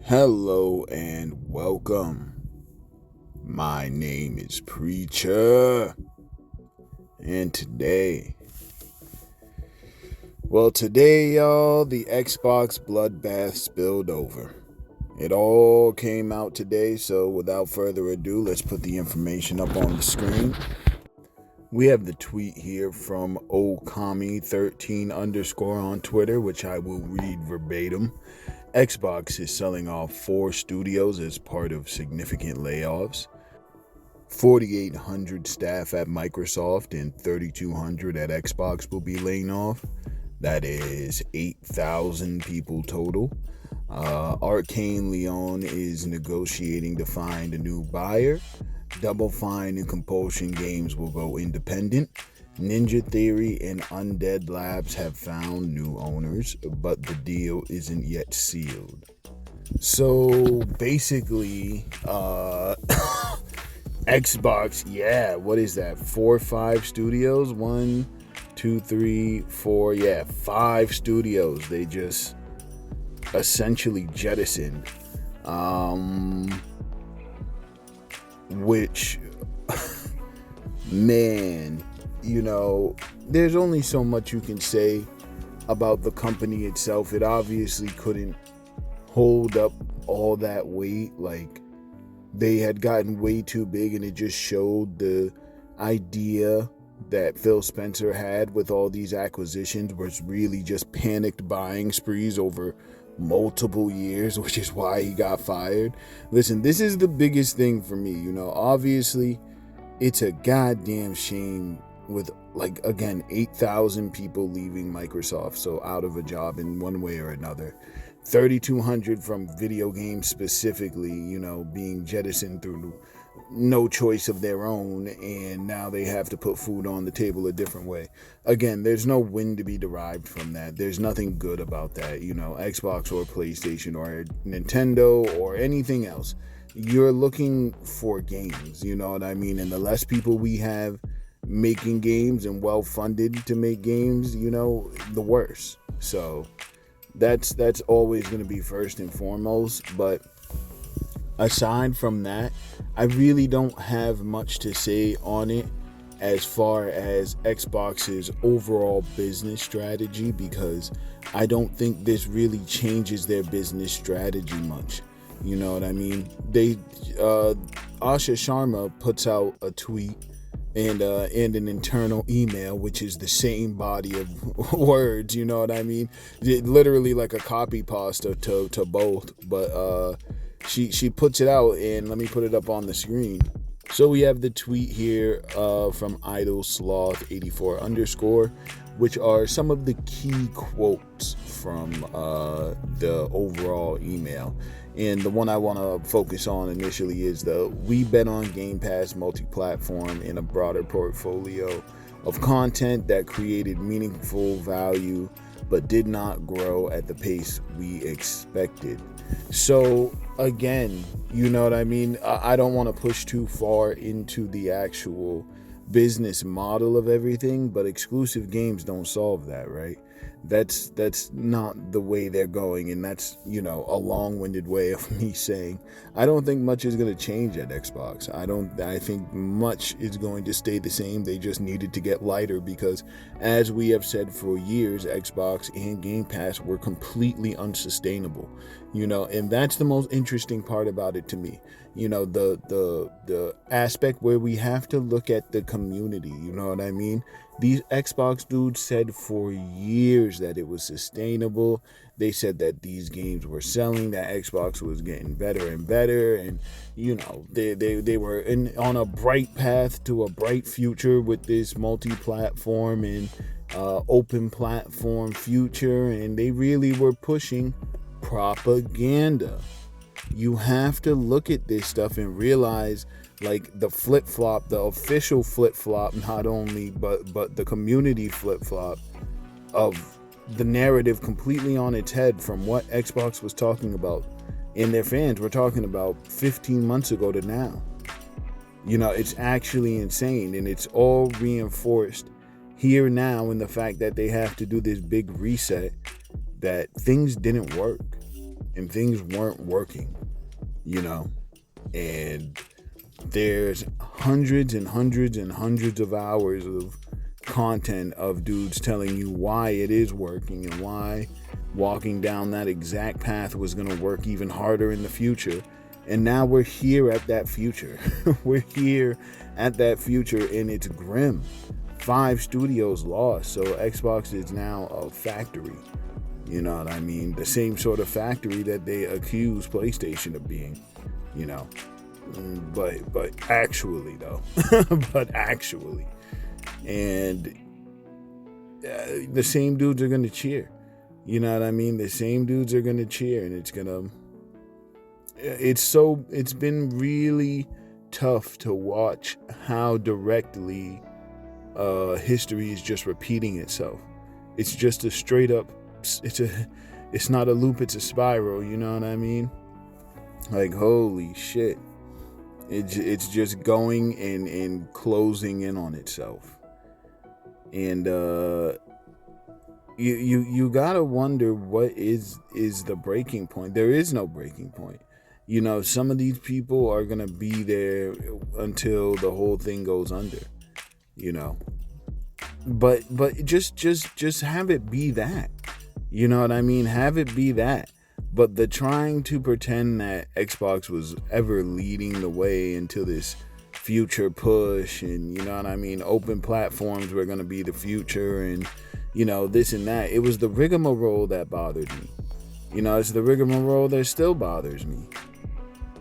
Hello and welcome. My name is Preacher, and today, y'all, the Xbox bloodbath spilled over. It all came out today, so without further ado, let's put the information up on the screen. We have the tweet here from Okami13 underscore on Twitter, which I will read verbatim. Xbox is selling off 4 studios as part of significant layoffs. 4,800 staff at Microsoft and 3,200 at Xbox will be laying off. That is 8,000 people total. Arcane Leon is negotiating to find a new buyer. Double Fine and Compulsion Games will go independent. Ninja Theory and Undead Labs have found new owners, but the deal isn't yet sealed. So basically, Xbox, what is that? 4 or 5 studios? 1, 2, 3, 4, 5 studios. They just essentially jettisoned. Which, man, there's only so much you can say about the company itself. It obviously couldn't hold up all that weight. Like, they had gotten way too big, and it just showed the idea that Phil Spencer had with all these acquisitions was really just panicked buying sprees over multiple years, which is why he got fired. Listen, this is the biggest thing for me. Obviously, it's a goddamn shame with, 8,000 people leaving Microsoft, so out of a job in one way or another. 3,200 from video games specifically, being jettisoned through no choice of their own, and now they have to put food on the table a different way. Again, there's no win to be derived from that. There's nothing good about that. Xbox or PlayStation or Nintendo or anything else. You're looking for games, you know what I mean? And the less people we have making games and well-funded to make games, the worse. So that's always going to be first and foremost. But aside from that, I really don't have much to say on it as far as Xbox's overall business strategy, because I don't think this really changes their business strategy much. You know what I mean? Asha Sharma puts out a tweet and an internal email, which is the same body of words. You know what I mean? Literally like a copy pasta to both, but she puts it out, and let me put it up on the screen. So we have the tweet here from Idle Sloth 84 underscore, which are some of the key quotes from the overall email. And the one I want to focus on initially is we bet on Game Pass multi-platform in a broader portfolio of content that created meaningful value but did not grow at the pace we expected. So again, you know what I mean? I don't want to push too far into the actual business model of everything, but exclusive games don't solve that, right? That's not the way they're going, and that's, a long-winded way of me saying I don't think much is going to change at Xbox. I think much is going to stay the same. They just needed to get lighter because, as we have said for years, Xbox and Game Pass were completely unsustainable, and that's the most interesting part about it to me. The aspect where we have to look at the community, you know what I mean? These Xbox dudes said for years that it was sustainable. They said that these games were selling, that Xbox was getting better and better, and they were on a bright path to a bright future with this multi-platform and open platform future, and they really were pushing propaganda. You have to look at this stuff and realize, the flip-flop, the official flip-flop, not only but the community flip-flop of the narrative completely on its head from what Xbox was talking about and their fans were talking about 15 months ago to now. It's actually insane, and it's all reinforced here now in the fact that they have to do this big reset, that things didn't work. and things weren't working, and there's hundreds and hundreds and hundreds of hours of content of dudes telling you why it is working and why walking down that exact path was going to work even harder in the future. And now we're here at that future. We're here at that future, and it's grim. 5 studios lost, so Xbox is now a factory. You know what I mean? The same sort of factory that they accuse PlayStation of being, But actually, though. And the same dudes are going to cheer. You know what I mean? The same dudes are going to cheer, and it's been really tough to watch how directly history is just repeating itself. It's just a straight up, it's not a loop, it's a spiral, you know what I mean? Like, holy shit. It's just going and closing in on itself. And you gotta wonder what is the breaking point. There is no breaking point. Some of these people are gonna be there until the whole thing goes under. But just have it be that. You know what I mean? Have it be that. But the trying to pretend that Xbox was ever leading the way into this future push, and you know what I mean, open platforms were going to be the future, and this and that. It was the rigmarole that bothered me. It's the rigmarole that still bothers me,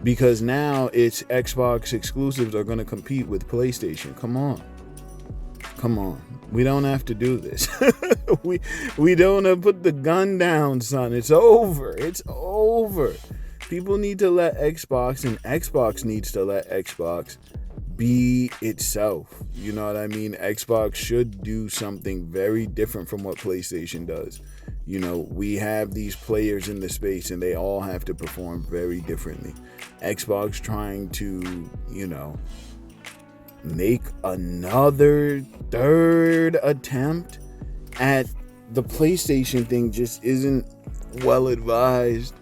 because now it's Xbox exclusives are going to compete with PlayStation. Come on, we don't have to do this. we don't have to put the gun down, son. It's over. People need to let Xbox, and Xbox needs to let Xbox be itself. You know what I mean? Xbox should do something very different from what PlayStation does. We have these players in the space, and they all have to perform very differently. Xbox trying to, make another third attempt at the PlayStation thing just isn't well advised,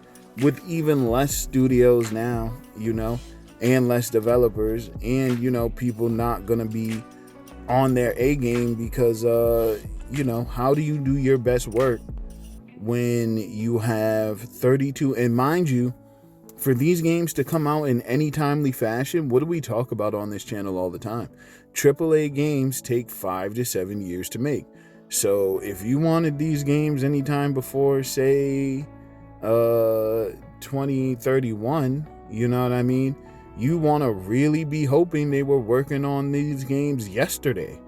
with even less studios now, and less developers, and people not gonna be on their A game, because how do you do your best work when you have 32, and mind you, for these games to come out in any timely fashion, what do we talk about on this channel all the time? AAA games take 5 to 7 years to make. So if you wanted these games anytime before, say, 2031, you know what I mean? You want to really be hoping they were working on these games yesterday.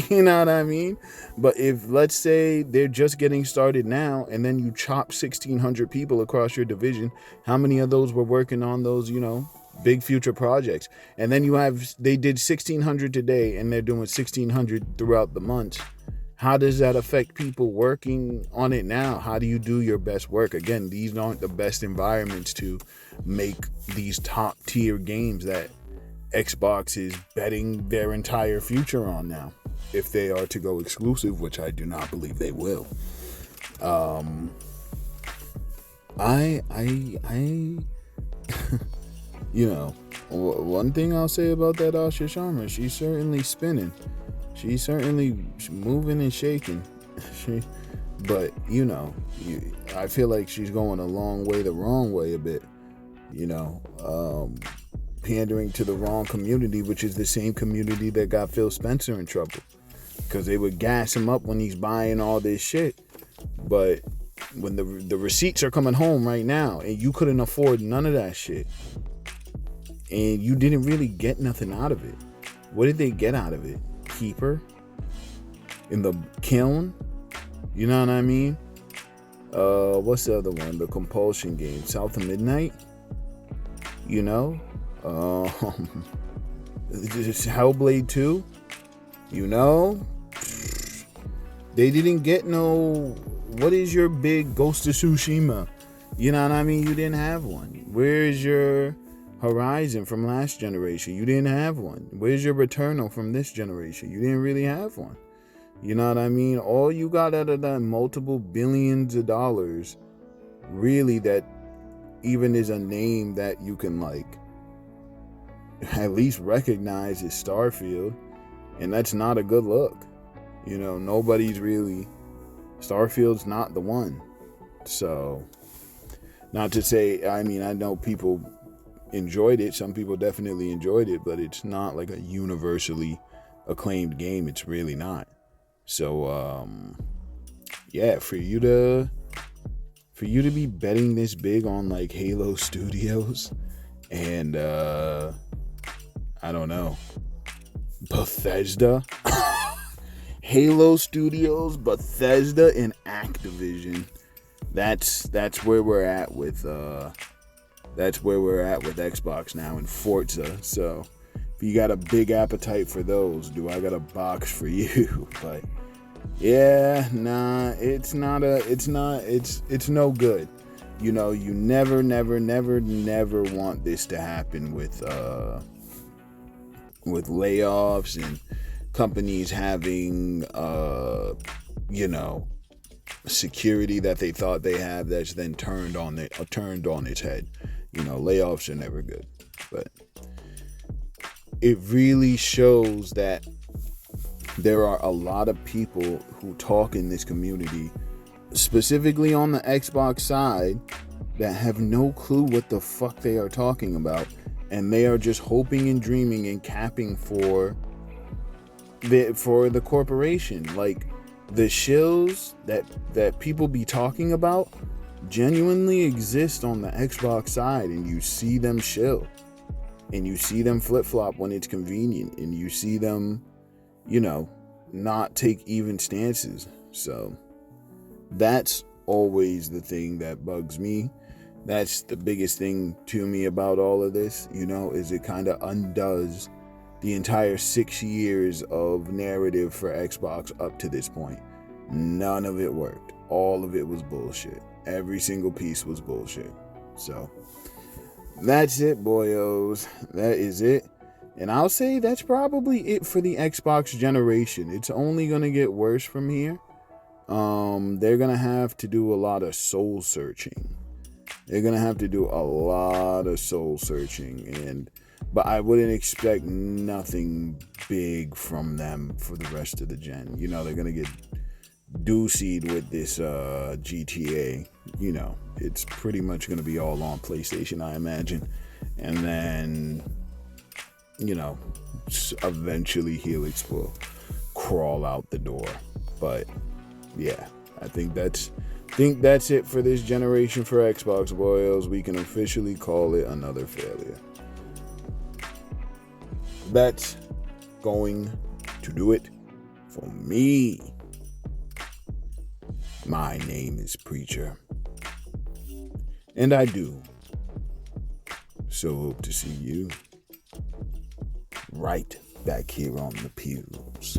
You know what I mean? But if, let's say, they're just getting started now, and then you chop 1,600 people across your division, how many of those were working on those, big future projects? And then they did 1,600 today, and they're doing 1,600 throughout the months. How does that affect people working on it now? How do you do your best work? Again, these aren't the best environments to make these top tier games that Xbox is betting their entire future on now, if they are to go exclusive, which I do not believe they will. One thing I'll say about that Asha Sharma, she's certainly spinning. She's certainly moving and shaking. But I feel like she's going a long way, the wrong way a bit. Pandering to the wrong community, which is the same community that got Phil Spencer in trouble, because they would gas him up when he's buying all this shit. But when the receipts are coming home right now, and you couldn't afford none of that shit, and you didn't really get nothing out of it, what did they get out of it? Keeper in the kiln, you know what I mean? What's the other one? The compulsion game, South of Midnight. Hellblade 2, they didn't get no, what is your big Ghost of Tsushima? You know what I mean? You didn't have one. Where's your Horizon from last generation? You didn't have one. Where's your Returnal from this generation? You didn't really have one. You know what I mean? All you got out of that multiple billions of dollars, really, that even is a name that you can like at least recognize as Starfield, and that's not a good look. You know, nobody's really, Starfield's not the one. So, not to say, I mean, I know people enjoyed it. Some people definitely enjoyed it, but it's not like a universally acclaimed game. It's really not. So, yeah, for you to be betting this big on like Halo Studios and I don't know, Bethesda, Halo Studios, Bethesda, and Activision. That's where we're at with Xbox now and Forza. So if you got a big appetite for those, do I got a box for you? But yeah, nah, it's no good. You know, you never want this to happen with layoffs and companies having security that they thought they have that's then turned on its head. You know, layoffs are never good. But it really shows that there are a lot of people who talk in this community, specifically on the Xbox side, that have no clue what the fuck they are talking about, and they are just hoping and dreaming and capping for the corporation. Like, the shills that people be talking about genuinely exist on the Xbox side, and you see them shill, and you see them flip-flop when it's convenient, and you see them, you know, not take even stances. So that's always the thing that bugs me. That's the biggest thing to me about all of this, you know, is it kind of undoes the entire 6 years of narrative for Xbox up to this point. None of it worked. All of it was bullshit. Every single piece was bullshit. So that's it, boyos. That is it. And I'll say that's probably it for the Xbox generation. It's only going to get worse from here. They're going to have to do a lot of soul searching. But I wouldn't expect nothing big from them for the rest of the gen. You know, they're going to get doozied with this GTA. You know, it's pretty much going to be all on PlayStation, I imagine. And then, you know, eventually Helix will crawl out the door. But yeah, I think that's it for this generation for Xbox, boys. We can officially call it another failure. That's going to do it for me. My name is Preacher, and I do so hope to see you right back here on the pews.